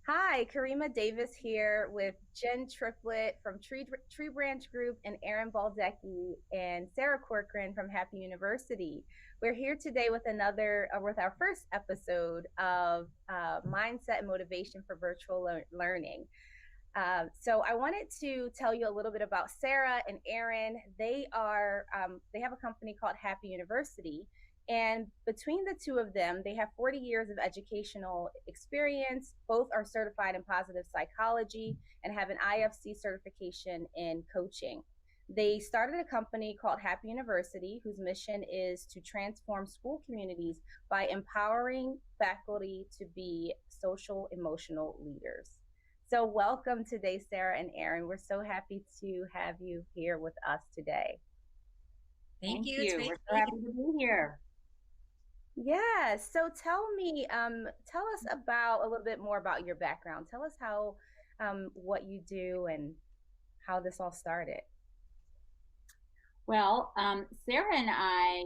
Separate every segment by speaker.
Speaker 1: Hi, Karima Davis here with Jen Triplet from Treebranch Group and Erin Baldecchi and Sara Corckran from Happy University. We're here today with with our first episode of Mindset and Motivation for Virtual Learning. So I wanted to tell you a little bit about Sara and Erin. They have a company called Happy University, and between the two of them, they have 40 years of educational experience. Both are certified in positive psychology and have an IFC certification in coaching. They started a company called Happy University, whose mission is to transform school communities by empowering faculty to be social emotional leaders. So, welcome today, Sara and Erin. We're so happy to have you here with us today.
Speaker 2: Thank
Speaker 3: Thank
Speaker 2: you. It's
Speaker 3: you.
Speaker 2: great
Speaker 3: We're
Speaker 2: to
Speaker 3: so
Speaker 2: be
Speaker 3: happy to be here.
Speaker 1: Yeah. So, tell us about a little bit more about your background. Tell us what you do and how this all started.
Speaker 3: Well, Sarah and I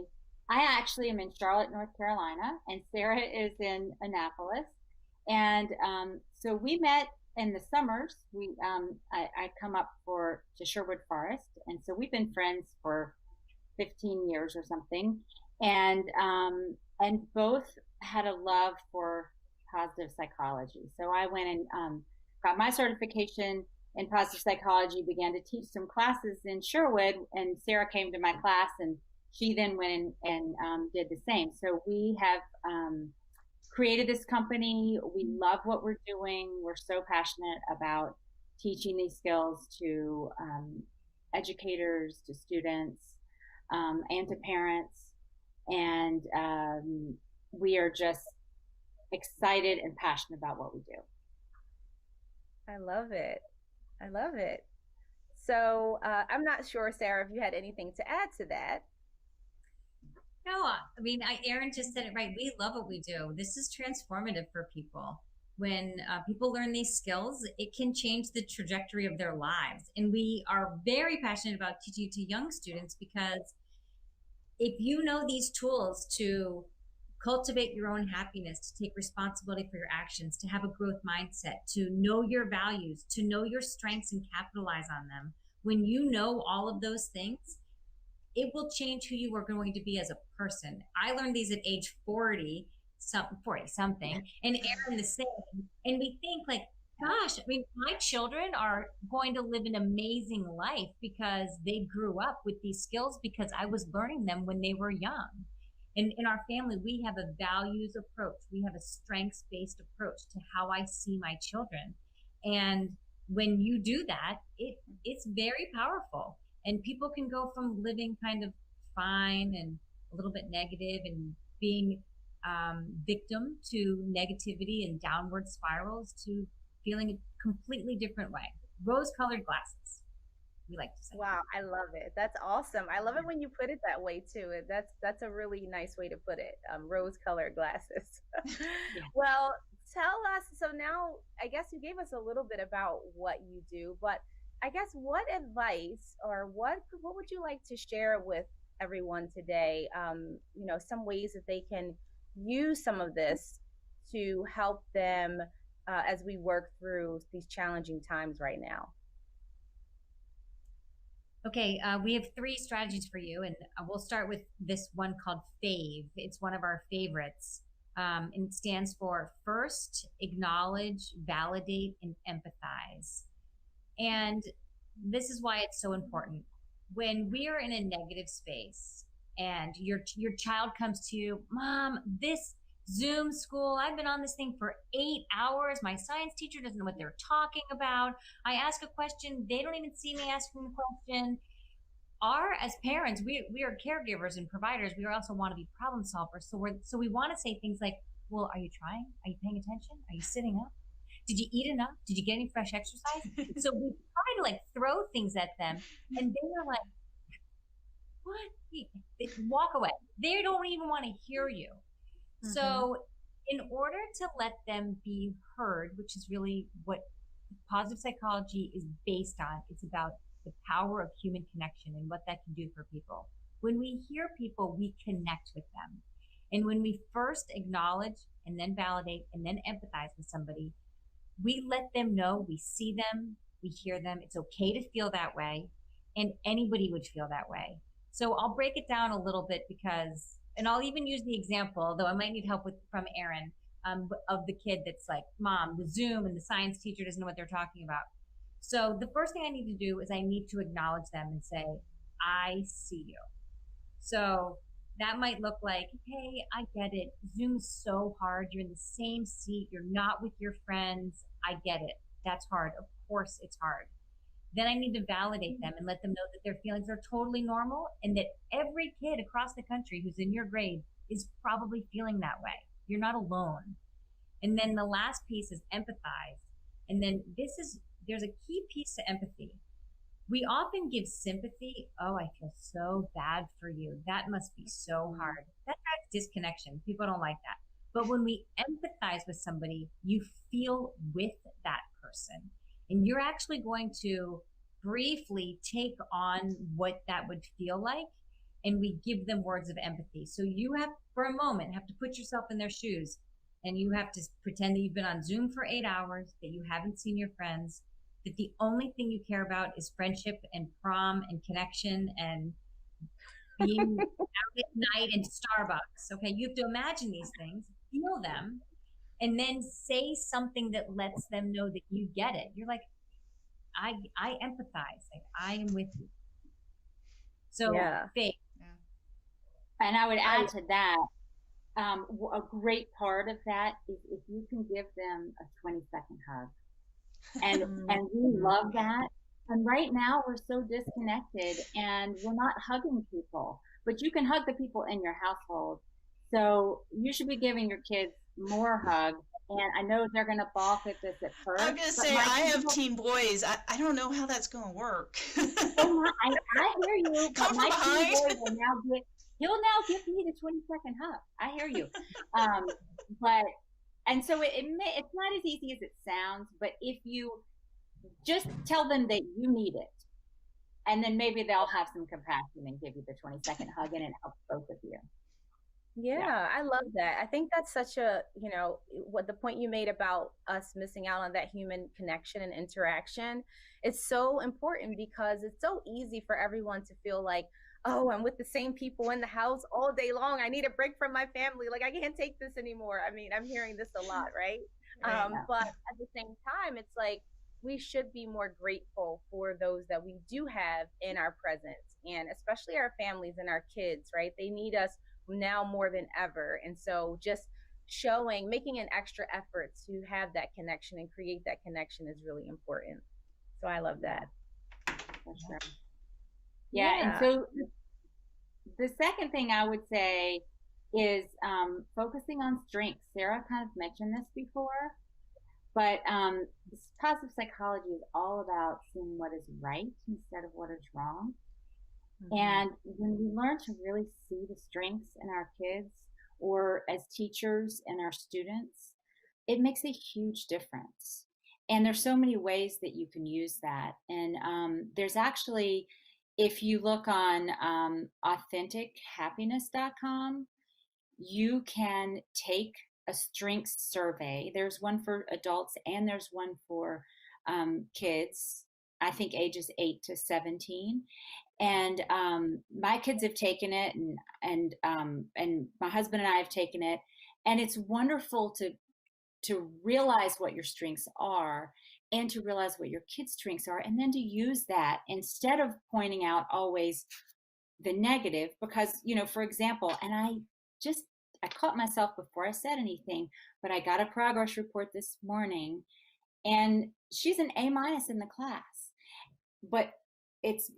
Speaker 3: actually am in Charlotte, North Carolina, and Sarah is in Annapolis. And so we met in the summers. I come up to Sherwood Forest, and so we've been friends for 15 years or something, and both had a love for positive psychology. So I went and got my certification in positive psychology, began to teach some classes in Sherwood, and Sarah came to my class, and she then went and did the same. So we have created this company. We love what we're doing. We're so passionate about teaching these skills to educators, to students, and to parents. And we are just excited and passionate about what we do.
Speaker 1: I love it. I love it. So, I'm not sure, Sara, if you had anything to add to that.
Speaker 2: No, Erin just said it right. We love what we do. This is transformative for people. When people learn these skills, it can change the trajectory of their lives. And we are very passionate about teaching to young students because if you know these tools to cultivate your own happiness, to take responsibility for your actions, to have a growth mindset, to know your values, to know your strengths and capitalize on them, when you know all of those things, it will change who you are going to be as a person. I learned these at age 40 something, and Erin the same. And we think like, gosh, my children are going to live an amazing life because they grew up with these skills because I was learning them when they were young. And in our family, we have a values approach. We have a strengths based approach to how I see my children. And when you do that, it's very powerful. And people can go from living kind of fine and a little bit negative and being victim to negativity and downward spirals to feeling a completely different way. Rose colored glasses, we like to say.
Speaker 1: Wow, I love it. That's awesome. I love it when you put it that way too. That's a really nice way to put it. Rose-colored glasses.
Speaker 3: Yeah.
Speaker 1: Well, tell us. So now, I guess you gave us a little bit about what you do, but I guess what advice or what would you like to share with everyone today? Some ways that they can use some of this to help them as we work through these challenging times right now.
Speaker 2: Okay, we have three strategies for you, and we'll start with this one called FAVE. It's one of our favorites, and it stands for first, acknowledge, validate, and empathize. And this is why it's so important. When we are in a negative space and your child comes to you, Mom, this Zoom school, I've been on this thing for 8 hours. My science teacher doesn't know what they're talking about. I ask a question, they don't even see me asking the question. As parents, we are caregivers and providers. We also want to be problem solvers. So we want to say things like, well, are you trying? Are you paying attention? Are you sitting up? Did you eat enough? Did you get any fresh exercise? So we try to like throw things at them, and they are like, what? They walk away. They don't even want to hear you.
Speaker 1: Mm-hmm.
Speaker 2: So in order to let them be heard, which is really what positive psychology is based on, it's about the power of human connection and what that can do for people. When we hear people, we connect with them. And when we first acknowledge and then validate and then empathize with somebody, we let them know we see them, we hear them. It's okay to feel that way, and anybody would feel that way. So I'll break it down a little bit because, and I'll even use the example, though I might need help with from Erin, of the kid that's like, Mom, the Zoom and the science teacher doesn't know what they're talking about. So the first thing I need to do is I need to acknowledge them and say, I see you. So that might look like, hey, I get it. Zoom is so hard. You're in the same seat. You're not with your friends. I get it. That's hard. Of course it's hard. Then I need to validate them and let them know that their feelings are totally normal and that every kid across the country who's in your grade is probably feeling that way. You're not alone. And then the last piece is empathize. And then there's a key piece to empathy. We often give sympathy. Oh, I feel so bad for you. That must be so hard. That's disconnection. People don't like that. But when we empathize with somebody, you feel with that person. And you're actually going to briefly take on what that would feel like. And we give them words of empathy. So you have, for a moment, have to put yourself in their shoes. And you have to pretend that you've been on Zoom for 8 hours, that you haven't seen your friends, that the only thing you care about is friendship and prom and connection and being out at night in Starbucks. Okay, you have to imagine these things, feel them, and then say something that lets them know that you get it. You're like, I empathize. Like, I am with you. So, Faith.
Speaker 3: And I would add to that, a great part of that is if you can give them a 20-second hug. And we love that. And right now we're so disconnected and we're not hugging people, but you can hug the people in your household. So you should be giving your kids more hugs. And I know they're going to balk at this at first.
Speaker 4: I'm going to say, I have teen boys. I don't know how that's going to work.
Speaker 3: I hear you.
Speaker 4: Come from behind.
Speaker 3: He'll now give me the 20-second hug. I hear you. And so it's not as easy as it sounds, but if you just tell them that you need it, and then maybe they'll have some compassion and give you the 20-second hug, and it helps both of you.
Speaker 1: Yeah, I love that. I think that's such a, what the point you made about us missing out on that human connection and interaction. It's so important because it's so easy for everyone to feel like, oh, I'm with the same people in the house all day long. I need a break from my family. Like, I can't take this anymore. I mean, I'm hearing this a lot, right? But at the same time, it's like, we should be more grateful for those that we do have in our presence, and especially our families and our kids, right? They need us now more than ever. And so just making an extra effort to have that connection and create that connection is really important. So I love that.
Speaker 3: For sure. Yeah. And so the second thing I would say is focusing on strengths. Sara kind of mentioned this before, but this positive psychology is all about seeing what is right instead of what is wrong. Mm-hmm. And when we learn to really see the strengths in our kids or as teachers and our students, it makes a huge difference. And there's so many ways that you can use that. And there's actually, if you look on AuthenticHappiness.com, you can take a strengths survey. There's one for adults and there's one for kids, I think ages 8 to 17. And my kids have taken it, and my husband and I have taken it, and it's wonderful to realize what your strengths are and to realize what your kids' strengths are, and then to use that instead of pointing out always the negative. Because, for example, and I caught myself before I said anything, but I got a progress report this morning, and she's an A- in the class, but it's,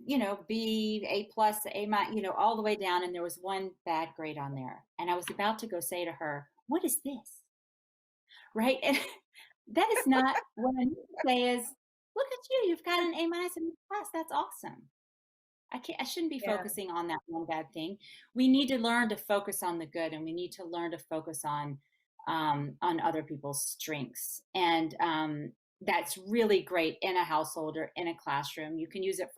Speaker 3: B, A+, A-, all the way down. And there was one bad grade on there. And I was about to go say to her, what is this? Right? And that is not what I need to say is, look at you, you've got an A- in the class. That's awesome. I shouldn't be focusing on that one bad thing. We need to learn to focus on the good, and we need to learn to focus on other people's strengths. And that's really great in a household or in a classroom. You can use it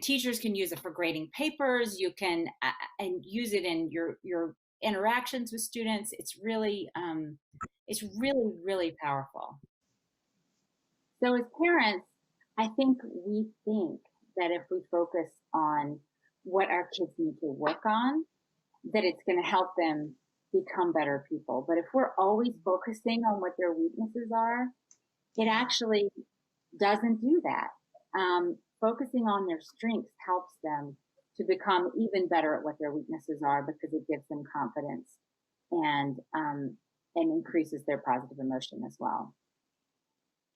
Speaker 3: teachers can use it for grading papers. You can and use it in your interactions with students. It's really, really powerful. So as parents, I think we think that if we focus on what our kids need to work on, that it's going to help them become better people. But if we're always focusing on what their weaknesses are, it actually doesn't do that. Focusing on their strengths helps them to become even better at what their weaknesses are, because it gives them confidence and increases their positive emotion as well.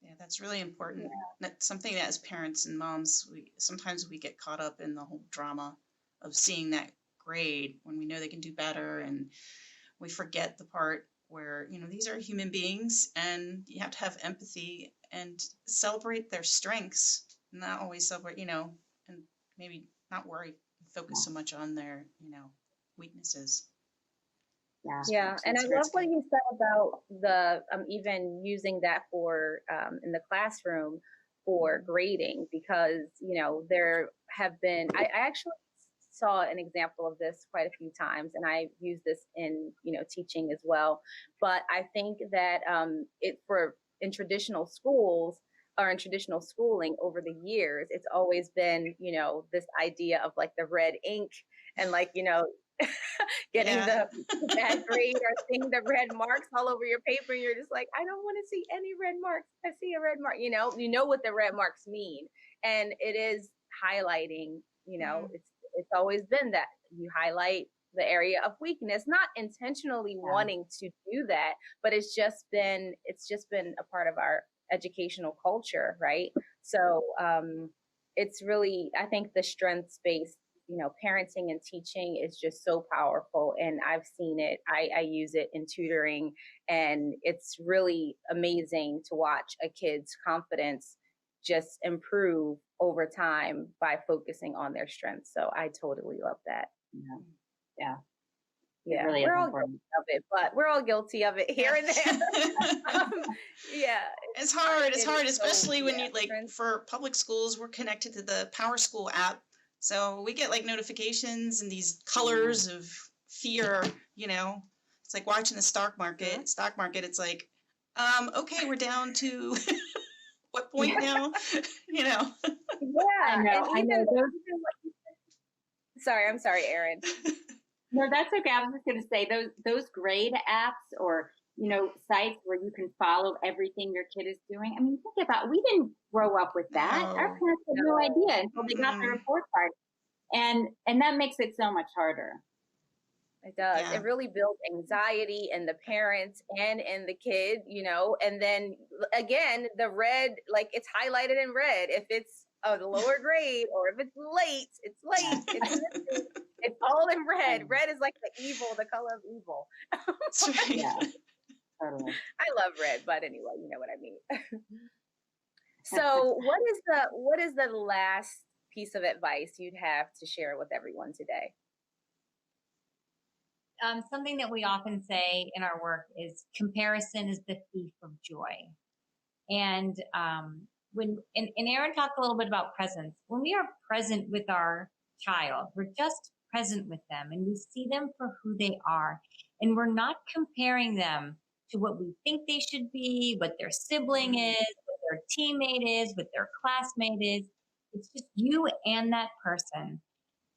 Speaker 4: Yeah, that's really important. That's something that as parents and moms, sometimes we get caught up in the whole drama of seeing that grade when we know they can do better, and we forget the part where, these are human beings and you have to have empathy and celebrate their strengths, not always celebrate, and maybe not focus so much on their, weaknesses.
Speaker 1: Yeah, and I love what you said about the even using that for in the classroom for grading, because there have been I actually saw an example of this quite a few times, and I use this in teaching as well. But I think that in traditional schools or in traditional schooling over the years, it's always been this idea of like the red ink and like getting the bad grade or seeing the red marks all over your paper. You're just like, I don't want to see any red marks. I see a red mark. You know what the red marks mean, and it is highlighting. It's always been that you highlight the area of weakness, not intentionally wanting to do that, but it's just been a part of our educational culture, right? So it's really, I think the strengths-based parenting and teaching is just so powerful, and I've seen it. I use it in tutoring, and it's really amazing to watch a kid's confidence just improve over time by focusing on their strengths. So I totally love that. Yeah, really, we're all guilty of it, but we're all guilty of it here and there.
Speaker 4: It's hard. It's hard, especially when you for public schools, we're connected to the Power School app. So we get like notifications and these colors of fear, it's like watching the stock market. It's like, okay, we're down to what point now?
Speaker 1: Yeah, I know. Sorry, I'm sorry, Erin.
Speaker 3: No, that's okay. I was just going to say those grade apps or sites where you can follow everything your kid is doing. I mean, think about, we didn't grow up with that. Our parents had no idea until they got the report card, and that makes it so much harder.
Speaker 1: It does. It really builds anxiety in the parents and in the kid, and then again, the red, like it's highlighted in red if it's a lower grade, or if it's late, it's late. It's all in red. Red is like the color of evil.
Speaker 3: Totally.
Speaker 1: I love red, but anyway, you know what I mean. So what is the last piece of advice you'd have to share with everyone today?
Speaker 2: Something that we often say in our work is comparison is the thief of joy. And and Erin talked a little bit about presence. When we are present with our child, we're just present with them and we see them for who they are. And we're not comparing them to what we think they should be, what their sibling is, what their teammate is, what their classmate is. It's just you and that person.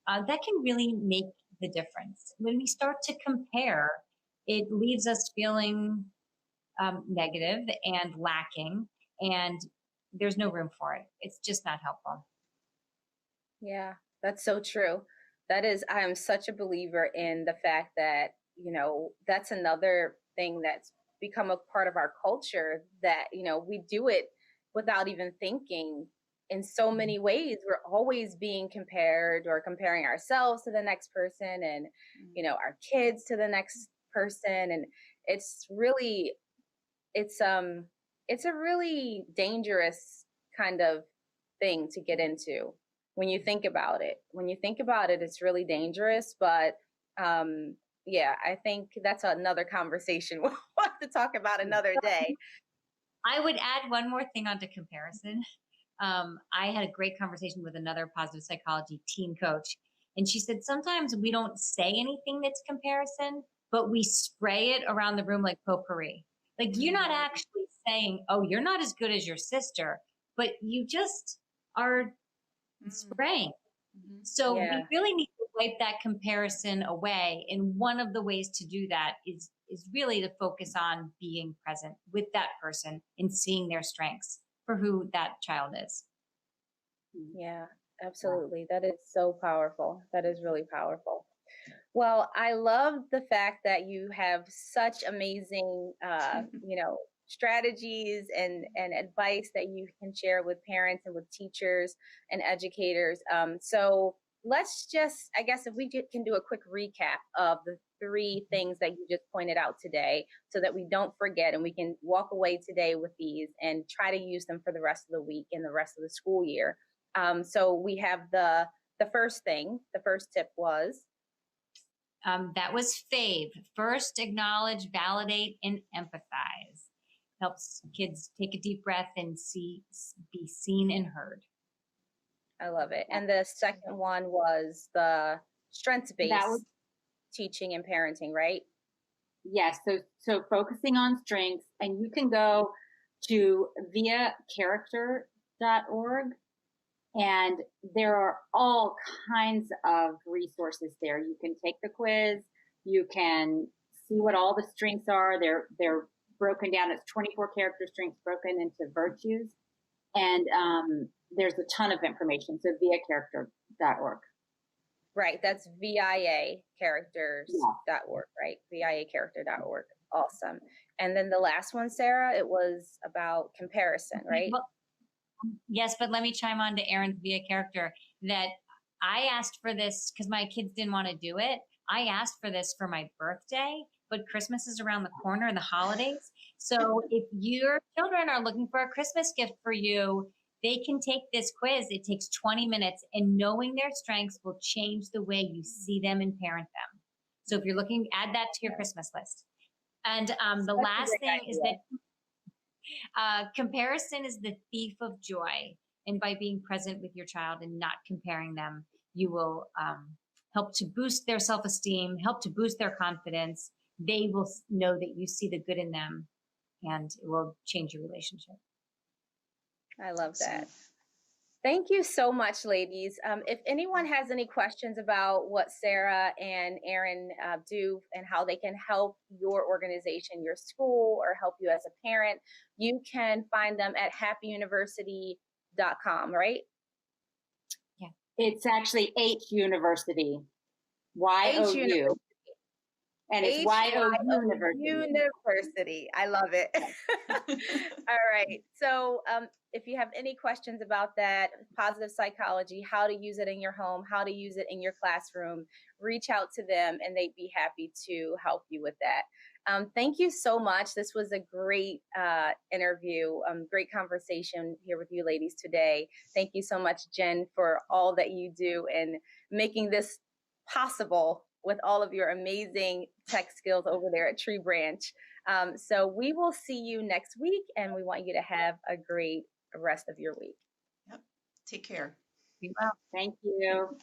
Speaker 2: That can really make the difference. When we start to compare, it leaves us feeling negative and lacking, and there's no room for it. It's just not helpful.
Speaker 1: Yeah, that's so true. I am such a believer in the fact that, that's another thing that's become a part of our culture, that, we do it without even thinking. In so many ways, we're always being compared or comparing ourselves to the next person, and, our kids to the next person. And it's a really dangerous kind of thing to get into when you think about it. It's really dangerous. But I think that's another conversation we'll have to talk about another day.
Speaker 2: I would add one more thing onto comparison. I had a great conversation with another positive psychology teen coach, and she said sometimes we don't say anything that's comparison, but we spray it around the room like potpourri. Like you're not actually saying, oh, you're not as good as your sister, but you just are spraying. So we really need to wipe that comparison away. And one of the ways to do that is really to focus on being present with that person and seeing their strengths for who that child is.
Speaker 1: Yeah, absolutely. That is so powerful. That is really powerful. Well, I love the fact that you have such amazing, strategies and advice that you can share with parents and with teachers and educators. So let's just, I guess, if we can do a quick recap of the 3 things that you just pointed out today so that we don't forget and we can walk away today with these and try to use them for the rest of the week and the rest of the school year. So we have the first thing, the first tip was?
Speaker 2: That was FAVE. First, acknowledge, validate, and empathize. Helps kids take a deep breath and be seen and heard.
Speaker 1: I love it. And the second one was the strengths-based teaching and parenting, right?
Speaker 3: Yes. So focusing on strengths, and you can go to viacharacter.org, and there are all kinds of resources there. You can take the quiz. You can see what all the strengths are. They're broken down. It's 24 character strengths broken into virtues. And there's a ton of information. So viacharacter.org.
Speaker 1: Right. That's viacharacters.org, right? viacharacter.org. Awesome. And then the last one, Sara, it was about comparison, right?
Speaker 2: Well, yes, but let me chime on to Erin's via character that I asked for this because my kids didn't want to do it. I asked for this for my birthday, but Christmas is around the corner and the holidays. So if your children are looking for a Christmas gift for you, they can take this quiz. It takes 20 minutes, and knowing their strengths will change the way you see them and parent them. So if you're looking, add that to your Christmas list. And the last thing is that comparison is the thief of joy. And by being present with your child and not comparing them, you will help to boost their self-esteem, help to boost their confidence. They will know that you see the good in them, and it will change your relationship.
Speaker 1: I love that. Thank you so much, ladies. If anyone has any questions about what Sara and Erin do and how they can help your organization, your school, or help you as a parent, you can find them at happyuniversity.com, right?
Speaker 3: Yeah. It's actually HYouniversity. YOU. And it's
Speaker 1: YOUniversity. I love it. All right. So if you have any questions about that, positive psychology, how to use it in your home, how to use it in your classroom, reach out to them and they'd be happy to help you with that. Thank you so much. This was a great interview, great conversation here with you ladies today. Thank you so much, Jen, for all that you do and making this possible with all of your amazing tech skills over there at Treebranch. So we will see you next week, and we want you to have a great rest of your week.
Speaker 4: Yep. Take care.
Speaker 3: Thank you.